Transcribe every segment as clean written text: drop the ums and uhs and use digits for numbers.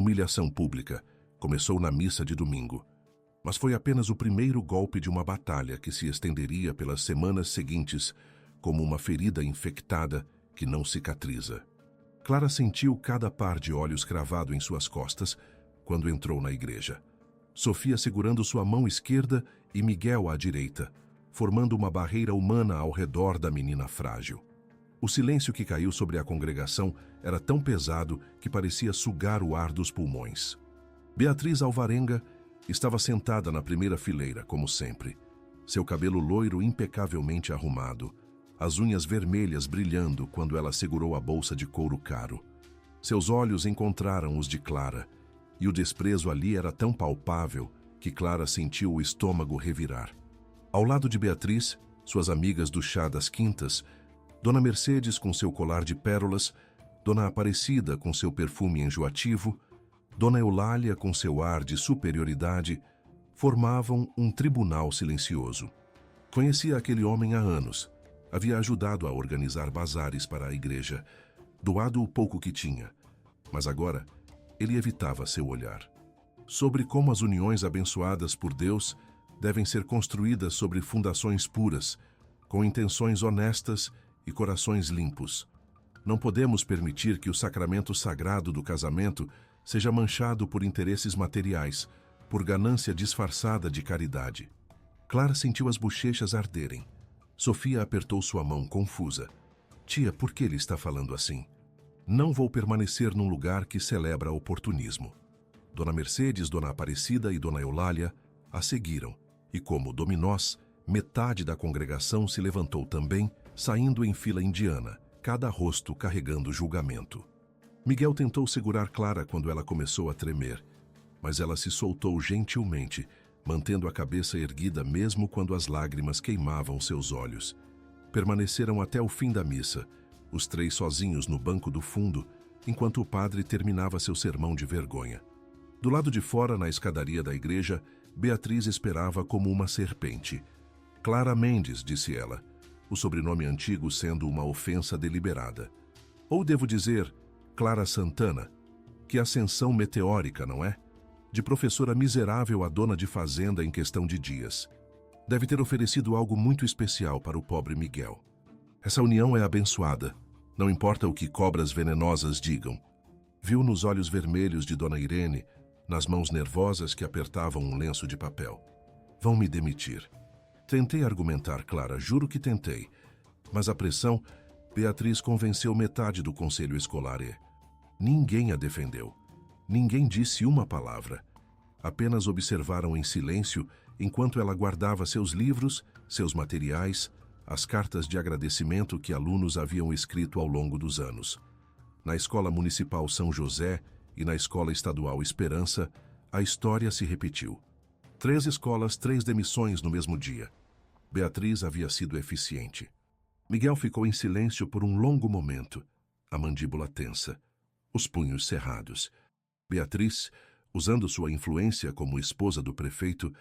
Humilhação pública começou na missa de domingo, mas foi apenas o primeiro golpe de uma batalha que se estenderia pelas semanas seguintes como uma ferida infectada que não cicatriza. Clara sentiu cada par de olhos cravado em suas costas quando entrou na igreja. Sofia segurando sua mão esquerda e Miguel à direita, formando uma barreira humana ao redor da menina frágil. O silêncio que caiu sobre a congregação era tão pesado que parecia sugar o ar dos pulmões. Beatriz Alvarenga estava sentada na primeira fileira, como sempre. Seu cabelo loiro impecavelmente arrumado, as unhas vermelhas brilhando quando ela segurou a bolsa de couro caro. Seus olhos encontraram os de Clara, e o desprezo ali era tão palpável que Clara sentiu o estômago revirar. Ao lado de Beatriz, suas amigas do chá das quintas, Dona Mercedes com seu colar de pérolas, Dona Aparecida com seu perfume enjoativo, Dona Eulália com seu ar de superioridade, formavam um tribunal silencioso. Conhecia aquele homem há anos. Havia ajudado a organizar bazares para a igreja, doado o pouco que tinha, mas agora ele evitava seu olhar. Sobre como as uniões abençoadas por Deus devem ser construídas sobre fundações puras, com intenções honestas e corações limpos. Não podemos permitir que o sacramento sagrado do casamento seja manchado por interesses materiais, por ganância disfarçada de caridade. Clara sentiu as bochechas arderem. Sofia apertou sua mão, confusa. Tia, por que ele está falando assim? Não vou permanecer num lugar que celebra oportunismo. Dona Mercedes, Dona Aparecida e Dona Eulália a seguiram, e como dominós, metade da congregação se levantou também, saindo em fila indiana, cada rosto carregando julgamento. Miguel tentou segurar Clara quando ela começou a tremer, mas ela se soltou gentilmente, mantendo a cabeça erguida mesmo quando as lágrimas queimavam seus olhos. Permaneceram até o fim da missa, os três sozinhos no banco do fundo, enquanto o padre terminava seu sermão de vergonha. Do lado de fora, na escadaria da igreja, Beatriz esperava como uma serpente. Clara Mendes, disse ela, o sobrenome antigo sendo uma ofensa deliberada. Ou devo dizer, Clara Santana, que ascensão meteórica, não é? De professora miserável a dona de fazenda em questão de dias. Deve ter oferecido algo muito especial para o pobre Miguel. Essa união é abençoada, não importa o que cobras venenosas digam. Viu nos olhos vermelhos de Dona Irene, nas mãos nervosas que apertavam um lenço de papel. Vão me demitir. Tentei argumentar, Clara, juro que tentei. Mas a pressão, Beatriz convenceu metade do conselho escolar e ninguém a defendeu. Ninguém disse uma palavra. Apenas observaram em silêncio enquanto ela guardava seus livros, seus materiais, as cartas de agradecimento que alunos haviam escrito ao longo dos anos. Na Escola Municipal São José e na Escola Estadual Esperança, a história se repetiu. 3 escolas, 3 demissões no mesmo dia. Beatriz havia sido eficiente. Miguel ficou em silêncio por um longo momento, a mandíbula tensa, os punhos cerrados. Beatriz, usando sua influência como esposa do prefeito,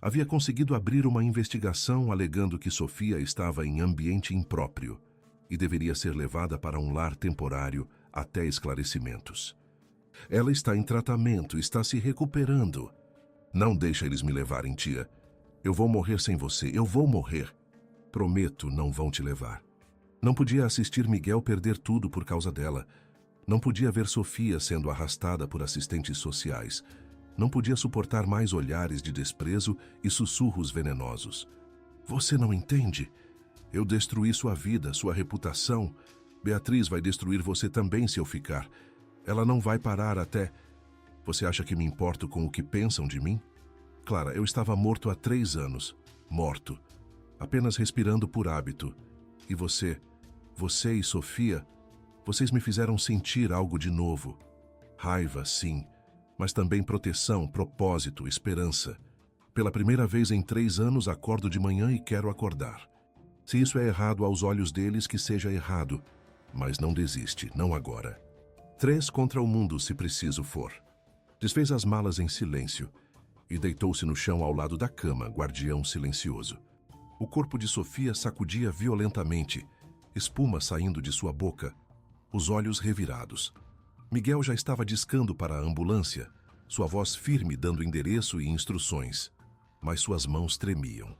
havia conseguido abrir uma investigação alegando que Sofia estava em ambiente impróprio e deveria ser levada para um lar temporário até esclarecimentos. Ela está em tratamento, está se recuperando. Não deixa eles me levarem, tia. Eu vou morrer sem você, eu vou morrer. Prometo, não vão te levar. Não podia assistir Miguel perder tudo por causa dela. Não podia ver Sofia sendo arrastada por assistentes sociais. Não podia suportar mais olhares de desprezo e sussurros venenosos. Você não entende? Eu destruí sua vida, sua reputação. Beatriz vai destruir você também se eu ficar. Ela não vai parar até... Você acha que me importo com o que pensam de mim? Clara, eu estava morto há 3 anos. Morto. Apenas respirando por hábito. E você e Sofia, vocês me fizeram sentir algo de novo. Raiva, sim, mas também proteção, propósito, esperança. Pela primeira vez em 3 anos, acordo de manhã e quero acordar. Se isso é errado aos olhos deles, que seja errado. Mas não desiste, não agora. 3 contra o mundo, se preciso for. Desfez as malas em silêncio e deitou-se no chão ao lado da cama, guardião silencioso. O corpo de Sofia sacudia violentamente, espuma saindo de sua boca, os olhos revirados. Miguel já estava discando para a ambulância, sua voz firme dando endereço e instruções, mas suas mãos tremiam.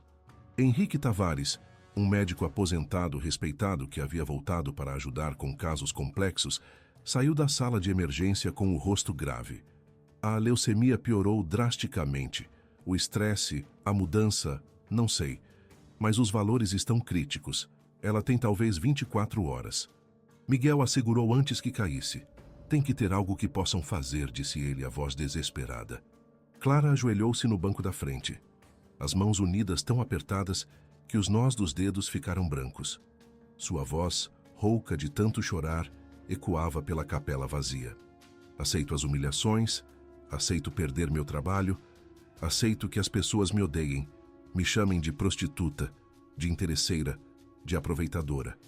Henrique Tavares, um médico aposentado respeitado que havia voltado para ajudar com casos complexos, saiu da sala de emergência com o rosto grave. A leucemia piorou drasticamente. O estresse, a mudança, não sei. Mas os valores estão críticos. Ela tem talvez 24 horas. Miguel assegurou antes que caísse. Tem que ter algo que possam fazer, disse ele, a voz desesperada. Clara ajoelhou-se no banco da frente. As mãos unidas tão apertadas que os nós dos dedos ficaram brancos. Sua voz, rouca de tanto chorar, ecoava pela capela vazia. Aceito as humilhações, aceito perder meu trabalho, aceito que as pessoas me odeiem, me chamem de prostituta, de interesseira, de aproveitadora.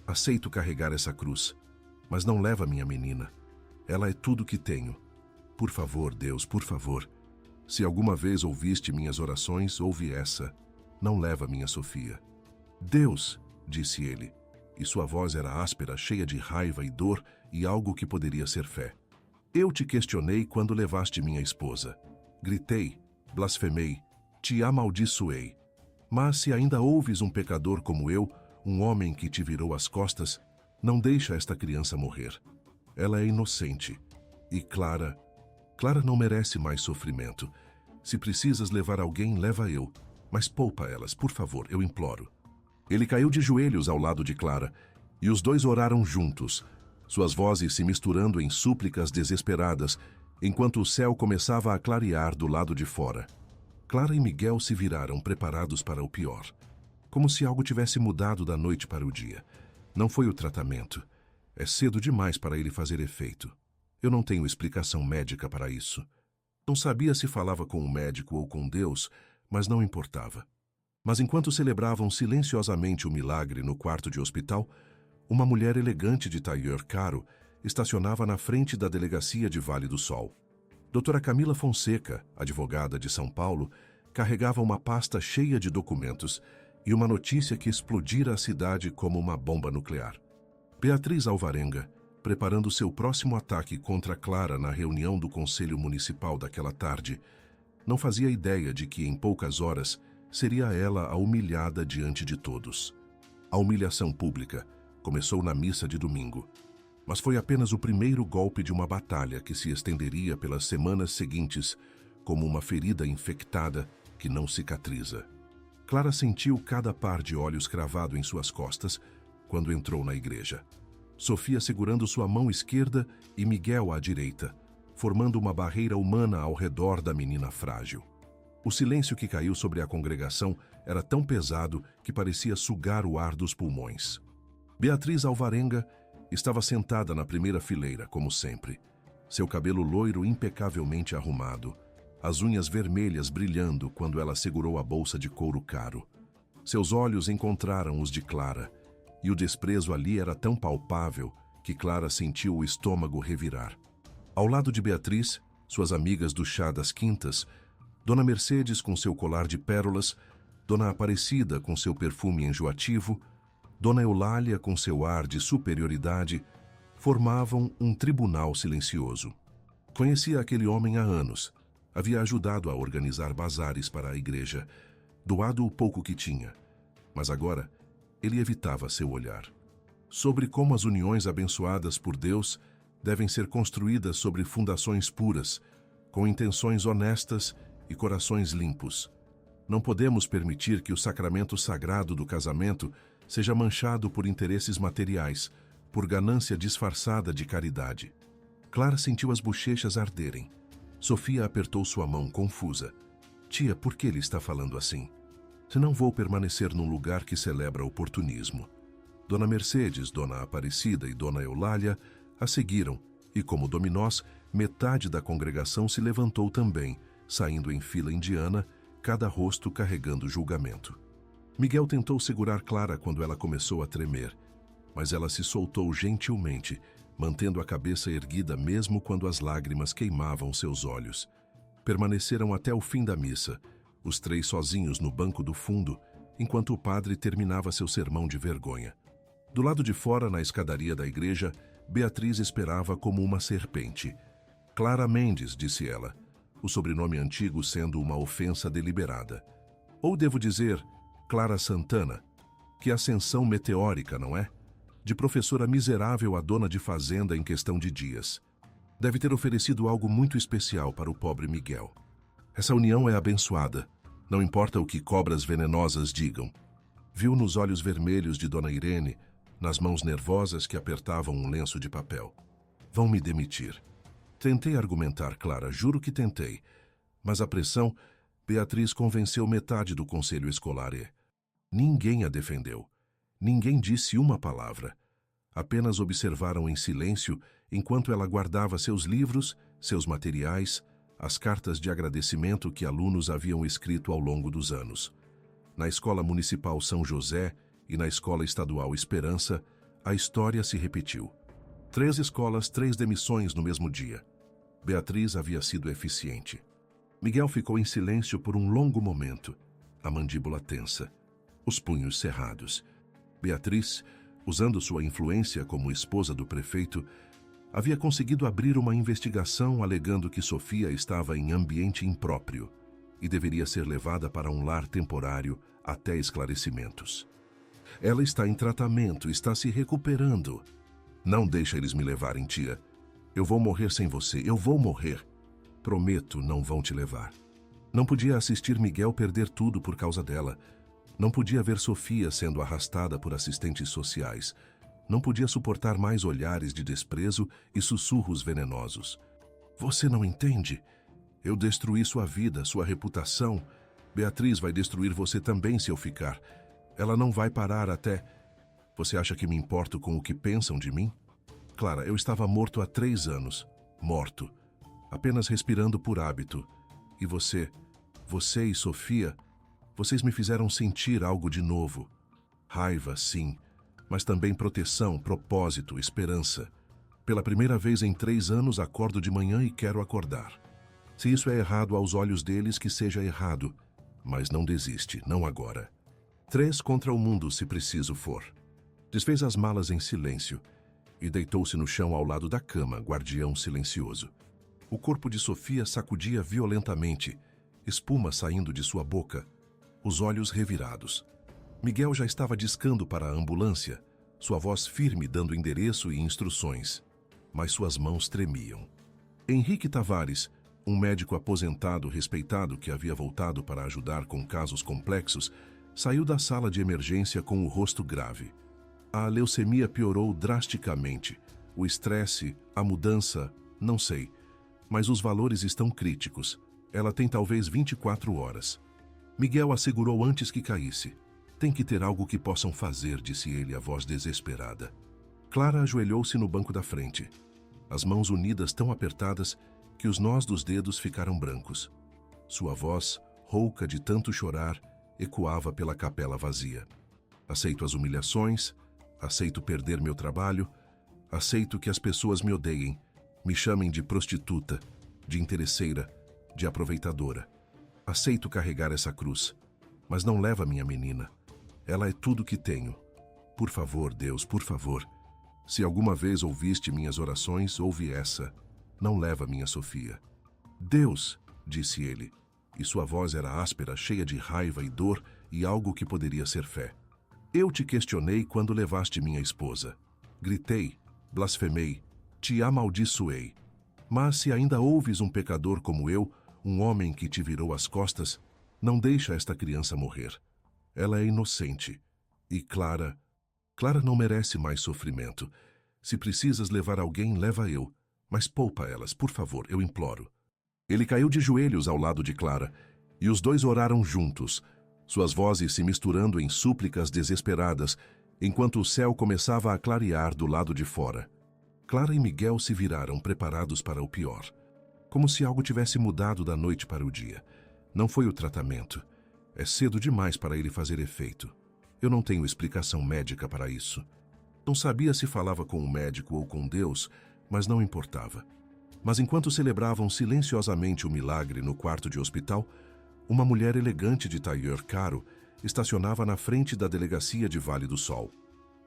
Aceito carregar essa cruz, mas não leva minha menina. Ela é tudo que tenho. Por favor, Deus, por favor. Se alguma vez ouviste minhas orações, ouve essa. Não leva minha Sofia. Deus, disse ele, e sua voz era áspera, cheia de raiva e dor e algo que poderia ser fé. Eu te questionei quando levaste minha esposa. Gritei, blasfemei, te amaldiçoei. Mas se ainda ouves um pecador como eu, um homem que te virou as costas, não deixa esta criança morrer. Ela é inocente. E Clara não merece mais sofrimento. Se precisas levar alguém, leva eu. Mas poupa elas, por favor, eu imploro. Ele caiu de joelhos ao lado de Clara, e os dois oraram juntos, suas vozes se misturando em súplicas desesperadas, enquanto o céu começava a clarear do lado de fora. Clara e Miguel se viraram preparados para o pior. Como se algo tivesse mudado da noite para o dia. Não foi o tratamento. É cedo demais para ele fazer efeito. Eu não tenho explicação médica para isso. Não sabia se falava com um médico ou com Deus, mas não importava. Mas enquanto celebravam silenciosamente o milagre no quarto de hospital, uma mulher elegante de tailleur caro estacionava na frente da delegacia de Vale do Sol. Doutora Camila Fonseca, advogada de São Paulo, carregava uma pasta cheia de documentos e uma notícia que explodira a cidade como uma bomba nuclear. Beatriz Alvarenga, preparando seu próximo ataque contra Clara na reunião do Conselho Municipal daquela tarde, não fazia ideia de que, em poucas horas, seria ela a humilhada diante de todos. A humilhação pública começou na missa de domingo, mas foi apenas o primeiro golpe de uma batalha que se estenderia pelas semanas seguintes como uma ferida infectada que não cicatriza. Clara sentiu cada par de olhos cravado em suas costas quando entrou na igreja. Sofia segurando sua mão esquerda e Miguel à direita, formando uma barreira humana ao redor da menina frágil. O silêncio que caiu sobre a congregação era tão pesado que parecia sugar o ar dos pulmões. Beatriz Alvarenga estava sentada na primeira fileira, como sempre. Seu cabelo loiro impecavelmente arrumado, as unhas vermelhas brilhando quando ela segurou a bolsa de couro caro. Seus olhos encontraram os de Clara, e o desprezo ali era tão palpável que Clara sentiu o estômago revirar. Ao lado de Beatriz, suas amigas do chá das quintas, Dona Mercedes com seu colar de pérolas, Dona Aparecida com seu perfume enjoativo, Dona Eulália com seu ar de superioridade, formavam um tribunal silencioso. Conhecia aquele homem há anos, havia ajudado a organizar bazares para a igreja, doado o pouco que tinha, mas agora ele evitava seu olhar. Sobre como as uniões abençoadas por Deus devem ser construídas sobre fundações puras, com intenções honestas e corações limpos. Não podemos permitir que o sacramento sagrado do casamento seja manchado por interesses materiais, por ganância disfarçada de caridade. Clara sentiu as bochechas arderem. Sofia apertou sua mão, confusa. Tia, por que ele está falando assim? Se não vou permanecer num lugar que celebra oportunismo. Dona Mercedes, Dona Aparecida e Dona Eulália a seguiram, e como dominós, metade da congregação se levantou também, saindo em fila indiana, cada rosto carregando julgamento. Miguel tentou segurar Clara quando ela começou a tremer, mas ela se soltou gentilmente, mantendo a cabeça erguida mesmo quando as lágrimas queimavam seus olhos. Permaneceram até o fim da missa, os três sozinhos no banco do fundo, enquanto o padre terminava seu sermão de vergonha. Do lado de fora, na escadaria da igreja, Beatriz esperava como uma serpente. Clara Mendes, disse ela, o sobrenome antigo sendo uma ofensa deliberada. Ou devo dizer, Clara Santana. Que ascensão meteórica, não é? De professora miserável a dona de fazenda em questão de dias. Deve ter oferecido algo muito especial para o pobre Miguel. Essa união é abençoada, não importa o que cobras venenosas digam. Viu nos olhos vermelhos de Dona Irene, nas mãos nervosas que apertavam um lenço de papel. Vão me demitir. Tentei argumentar, Clara, juro que tentei. Mas a pressão, Beatriz convenceu metade do conselho escolar e... Ninguém a defendeu. Ninguém disse uma palavra. Apenas observaram em silêncio enquanto ela guardava seus livros, seus materiais, as cartas de agradecimento que alunos haviam escrito ao longo dos anos. Na Escola Municipal São José e na Escola Estadual Esperança, a história se repetiu. 3 escolas, 3 demissões no mesmo dia. Beatriz havia sido eficiente. Miguel ficou em silêncio por um longo momento, a mandíbula tensa, os punhos cerrados. Beatriz, usando sua influência como esposa do prefeito, havia conseguido abrir uma investigação alegando que Sofia estava em ambiente impróprio e deveria ser levada para um lar temporário até esclarecimentos. Ela está em tratamento, está se recuperando. Não deixa eles me levarem, tia. Eu vou morrer sem você, eu vou morrer. Prometo, não vão te levar. Não podia assistir Miguel perder tudo por causa dela. Não podia ver Sofia sendo arrastada por assistentes sociais. Não podia suportar mais olhares de desprezo e sussurros venenosos. Você não entende? Eu destruí sua vida, sua reputação. Beatriz vai destruir você também se eu ficar. Ela não vai parar até... Você acha que me importo com o que pensam de mim? Clara, eu estava morto há 3 anos. Morto. Apenas respirando por hábito. E você e Sofia, vocês me fizeram sentir algo de novo. Raiva, sim, mas também proteção, propósito, esperança. Pela primeira vez em 3 anos, acordo de manhã e quero acordar. Se isso é errado aos olhos deles, que seja errado. Mas não desiste, não agora. 3 contra o mundo, se preciso for. Desfez as malas em silêncio e deitou-se no chão ao lado da cama, guardião silencioso. O corpo de Sofia sacudia violentamente, espuma saindo de sua boca, os olhos revirados. Miguel já estava discando para a ambulância, sua voz firme dando endereço e instruções, mas suas mãos tremiam. Henrique Tavares, um médico aposentado respeitado que havia voltado para ajudar com casos complexos, saiu da sala de emergência com o rosto grave. A leucemia piorou drasticamente. O estresse, a mudança, não sei. Mas os valores estão críticos. Ela tem talvez 24 horas. Miguel assegurou antes que caísse. Tem que ter algo que possam fazer, disse ele, a voz desesperada. Clara ajoelhou-se no banco da frente. As mãos unidas tão apertadas que os nós dos dedos ficaram brancos. Sua voz, rouca de tanto chorar, ecoava pela capela vazia. Aceito as humilhações, aceito perder meu trabalho, aceito que as pessoas me odeiem, me chamem de prostituta, de interesseira, de aproveitadora. Aceito carregar essa cruz, mas não leva minha menina. Ela é tudo que tenho. Por favor, Deus, por favor. Se alguma vez ouviste minhas orações, ouve essa. Não leva minha Sofia. Deus, disse ele, e sua voz era áspera, cheia de raiva e dor e algo que poderia ser fé. Eu te questionei quando levaste minha esposa. Gritei, blasfemei, te amaldiçoei. Mas se ainda ouves um pecador como eu, um homem que te virou as costas, não deixa esta criança morrer. Ela é inocente. E Clara não merece mais sofrimento. Se precisas levar alguém, leva eu. Mas poupa elas, por favor, eu imploro. Ele caiu de joelhos ao lado de Clara, e os dois oraram juntos, suas vozes se misturando em súplicas desesperadas, enquanto o céu começava a clarear do lado de fora. Clara e Miguel se viraram, preparados para o pior. Como se algo tivesse mudado da noite para o dia. Não foi o tratamento. É cedo demais para ele fazer efeito. Eu não tenho explicação médica para isso. Não sabia se falava com um médico ou com Deus, mas não importava. Mas enquanto celebravam silenciosamente o milagre no quarto de hospital, uma mulher elegante de tailleur caro estacionava na frente da delegacia de Vale do Sol.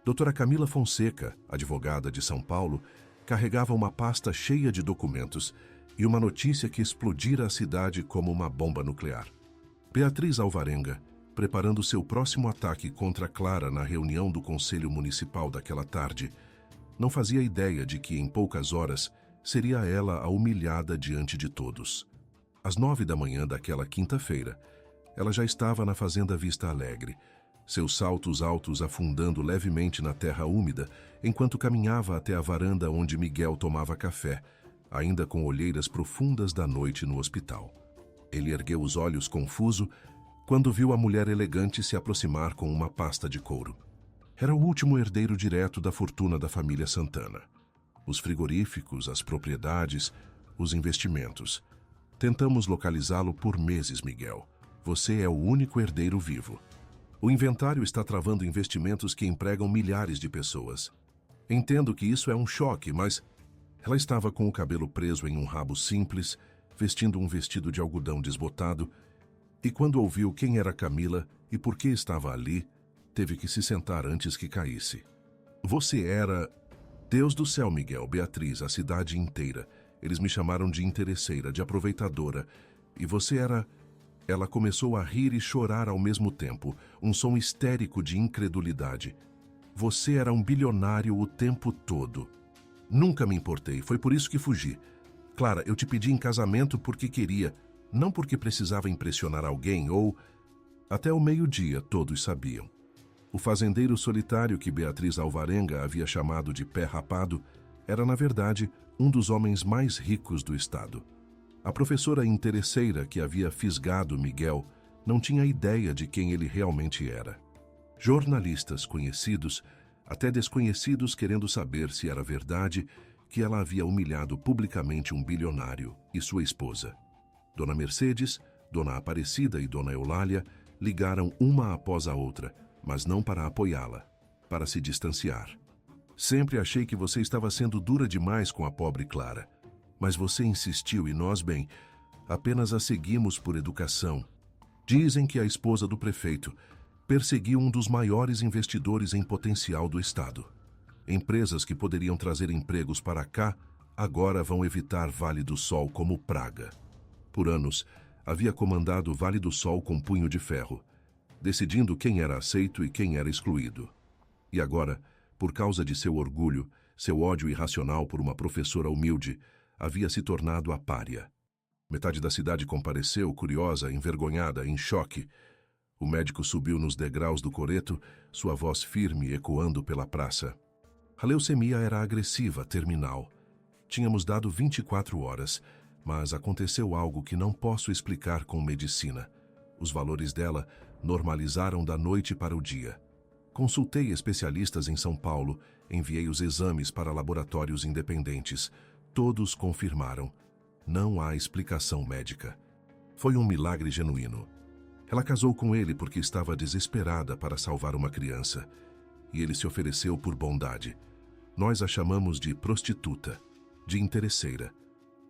Doutora Camila Fonseca, advogada de São Paulo, carregava uma pasta cheia de documentos e uma notícia que explodira a cidade como uma bomba nuclear. Beatriz Alvarenga, preparando seu próximo ataque contra Clara na reunião do Conselho Municipal daquela tarde, não fazia ideia de que, em poucas horas, seria ela a humilhada diante de todos. Às 9 da manhã daquela quinta-feira, ela já estava na Fazenda Vista Alegre, seus saltos altos afundando levemente na terra úmida, enquanto caminhava até a varanda onde Miguel tomava café, ainda com olheiras profundas da noite no hospital. Ele ergueu os olhos confuso quando viu a mulher elegante se aproximar com uma pasta de couro. Era o último herdeiro direto da fortuna da família Santana. Os frigoríficos, as propriedades, os investimentos. Tentamos localizá-lo por meses, Miguel. Você é o único herdeiro vivo. O inventário está travando investimentos que empregam milhares de pessoas. Entendo que isso é um choque, mas... Ela estava com o cabelo preso em um rabo simples, vestindo um vestido de algodão desbotado, e quando ouviu quem era Camila e por que estava ali, teve que se sentar antes que caísse. Você era... Deus do céu, Miguel, Beatriz, a cidade inteira. Eles me chamaram de interesseira, de aproveitadora. E você era... Ela começou a rir e chorar ao mesmo tempo, um som histérico de incredulidade. Você era um bilionário o tempo todo. Nunca me importei, foi por isso que fugi. Clara, eu te pedi em casamento porque queria, não porque precisava impressionar alguém ou... Até o meio-dia todos sabiam. O fazendeiro solitário que Beatriz Alvarenga havia chamado de pé rapado era, na verdade, um dos homens mais ricos do estado. A professora interesseira que havia fisgado Miguel não tinha ideia de quem ele realmente era. Jornalistas conhecidos, até desconhecidos querendo saber se era verdade que ela havia humilhado publicamente um bilionário e sua esposa. Dona Mercedes, Dona Aparecida e Dona Eulália ligaram uma após a outra, mas não para apoiá-la, para se distanciar. Sempre achei que você estava sendo dura demais com a pobre Clara. Mas você insistiu e nós, bem, apenas a seguimos por educação. Dizem que a esposa do prefeito perseguiu um dos maiores investidores em potencial do estado. Empresas que poderiam trazer empregos para cá, agora vão evitar Vale do Sol como praga. Por anos, havia comandado o Vale do Sol com punho de ferro, decidindo quem era aceito e quem era excluído. E agora, por causa de seu orgulho, seu ódio irracional por uma professora humilde, havia se tornado a pária. Metade da cidade compareceu, curiosa, envergonhada, em choque. O médico subiu nos degraus do coreto, sua voz firme ecoando pela praça. A leucemia era agressiva, terminal. Tínhamos dado 24 horas, mas aconteceu algo que não posso explicar com medicina. Os valores dela normalizaram da noite para o dia. Consultei especialistas em São Paulo, enviei os exames para laboratórios independentes. Todos confirmaram. Não há explicação médica. Foi um milagre genuíno. Ela casou com ele porque estava desesperada para salvar uma criança. E ele se ofereceu por bondade. Nós a chamamos de prostituta, de interesseira.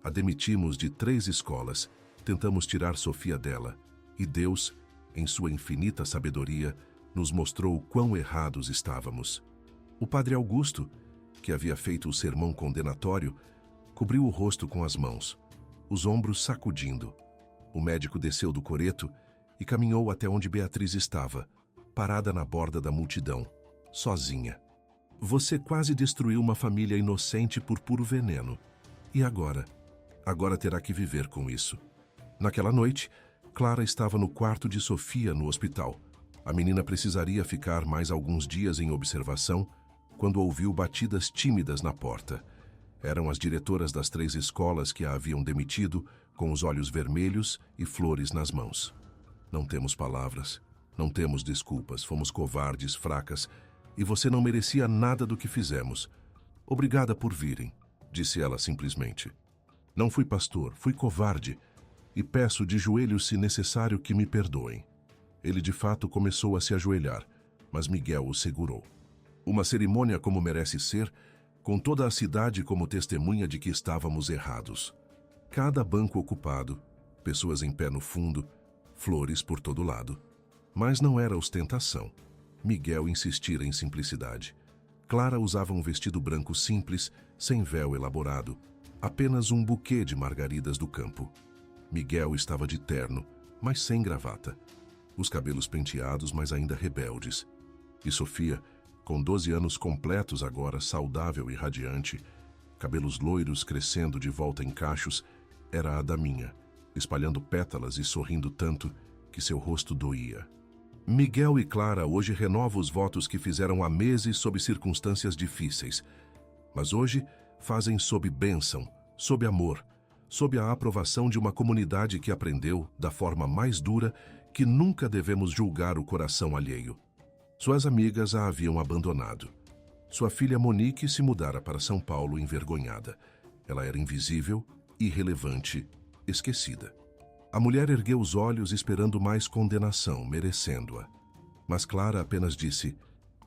A demitimos de 3 escolas, tentamos tirar Sofia dela. E Deus, em sua infinita sabedoria, nos mostrou quão errados estávamos. O padre Augusto, que havia feito o sermão condenatório, cobriu o rosto com as mãos, os ombros sacudindo. O médico desceu do coreto e caminhou até onde Beatriz estava, parada na borda da multidão, sozinha. Você quase destruiu uma família inocente por puro veneno. E agora? Agora terá que viver com isso. Naquela noite, Clara estava no quarto de Sofia no hospital. A menina precisaria ficar mais alguns dias em observação quando ouviu batidas tímidas na porta. Eram as diretoras das 3 escolas que a haviam demitido, com os olhos vermelhos e flores nas mãos. Não temos palavras, não temos desculpas, fomos covardes, fracas, e você não merecia nada do que fizemos. Obrigada por virem, disse ela simplesmente. Não fui pastor, fui covarde, e peço de joelhos, se necessário, que me perdoem. Ele de fato começou a se ajoelhar, mas Miguel o segurou. Uma cerimônia como merece ser, com toda a cidade como testemunha de que estávamos errados. Cada banco ocupado, pessoas em pé no fundo, flores por todo lado. Mas não era ostentação. Miguel insistira em simplicidade. Clara usava um vestido branco simples, sem véu elaborado, apenas um buquê de margaridas do campo. Miguel estava de terno, mas sem gravata. Os cabelos penteados, mas ainda rebeldes. E Sofia, com 12 anos completos agora, saudável e radiante, cabelos loiros crescendo de volta em cachos, era a da minha, espalhando pétalas e sorrindo tanto que seu rosto doía. Miguel e Clara hoje renovam os votos que fizeram há meses sob circunstâncias difíceis, mas hoje fazem sob bênção, sob amor, sob a aprovação de uma comunidade que aprendeu, da forma mais dura, que nunca devemos julgar o coração alheio. Suas amigas a haviam abandonado. Sua filha Monique se mudara para São Paulo envergonhada. Ela era invisível, irrelevante, esquecida. A mulher ergueu os olhos esperando mais condenação, merecendo-a. Mas Clara apenas disse: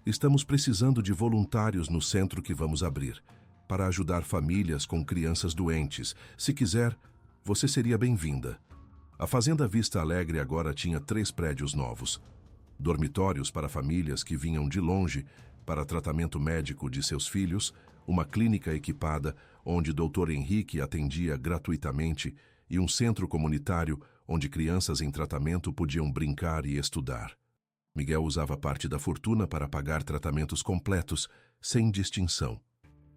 "Estamos precisando de voluntários no centro que vamos abrir, para ajudar famílias com crianças doentes. Se quiser, você seria bem-vinda." A Fazenda Vista Alegre agora tinha 3 prédios novos. Dormitórios para famílias que vinham de longe para tratamento médico de seus filhos, uma clínica equipada onde Dr. Henrique atendia gratuitamente e um centro comunitário onde crianças em tratamento podiam brincar e estudar. Miguel usava parte da fortuna para pagar tratamentos completos, sem distinção.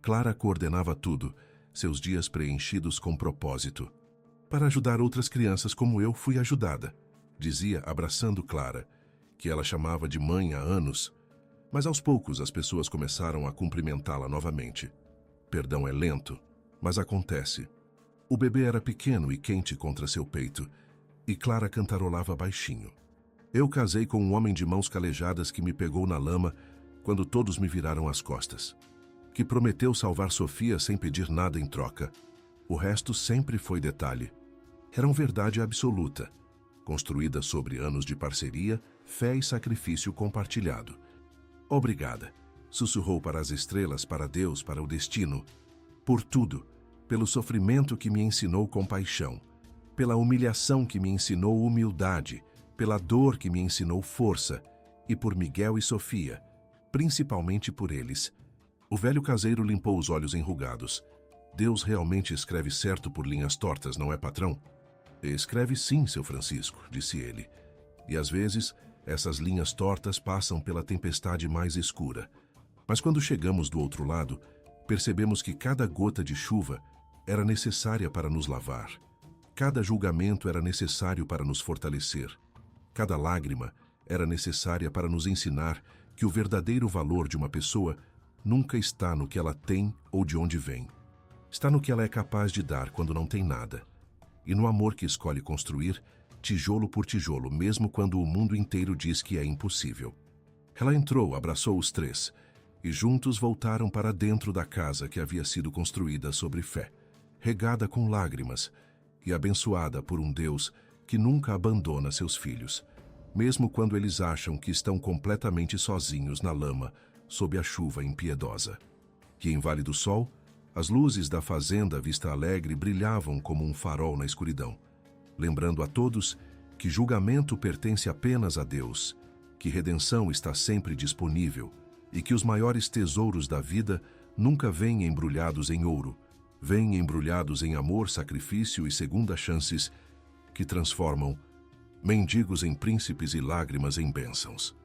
Clara coordenava tudo, seus dias preenchidos com propósito. "Para ajudar outras crianças como eu fui ajudada", dizia abraçando Clara, que ela chamava de mãe há anos. Mas aos poucos as pessoas começaram a cumprimentá-la novamente. Perdão é lento, mas acontece. O bebê era pequeno e quente contra seu peito, e Clara cantarolava baixinho. "Eu casei com um homem de mãos calejadas que me pegou na lama quando todos me viraram as costas, que prometeu salvar Sofia sem pedir nada em troca. O resto sempre foi detalhe. Era uma verdade absoluta, construída sobre anos de parceria, fé e sacrifício compartilhado." "Obrigada", sussurrou para as estrelas, para Deus, para o destino, por tudo, pelo sofrimento que me ensinou compaixão, pela humilhação que me ensinou humildade, pela dor que me ensinou força, e por Miguel e Sofia, principalmente por eles. O velho caseiro limpou os olhos enrugados. "Deus realmente escreve certo por linhas tortas, não é, patrão?" "Escreve sim, seu Francisco", disse ele. "E às vezes essas linhas tortas passam pela tempestade mais escura. Mas quando chegamos do outro lado, percebemos que cada gota de chuva era necessária para nos lavar. Cada julgamento era necessário para nos fortalecer. Cada lágrima era necessária para nos ensinar que o verdadeiro valor de uma pessoa nunca está no que ela tem ou de onde vem. Está no que ela é capaz de dar quando não tem nada. E no amor que escolhe construir, tijolo por tijolo, mesmo quando o mundo inteiro diz que é impossível." Ela entrou, abraçou os 3, e juntos voltaram para dentro da casa que havia sido construída sobre fé, regada com lágrimas e abençoada por um Deus que nunca abandona seus filhos, mesmo quando eles acham que estão completamente sozinhos na lama, sob a chuva impiedosa. E em Vale do Sol, as luzes da Fazenda Vista Alegre brilhavam como um farol na escuridão, lembrando a todos que julgamento pertence apenas a Deus, que redenção está sempre disponível e que os maiores tesouros da vida nunca vêm embrulhados em ouro, vêm embrulhados em amor, sacrifício e segundas chances que transformam mendigos em príncipes e lágrimas em bênçãos.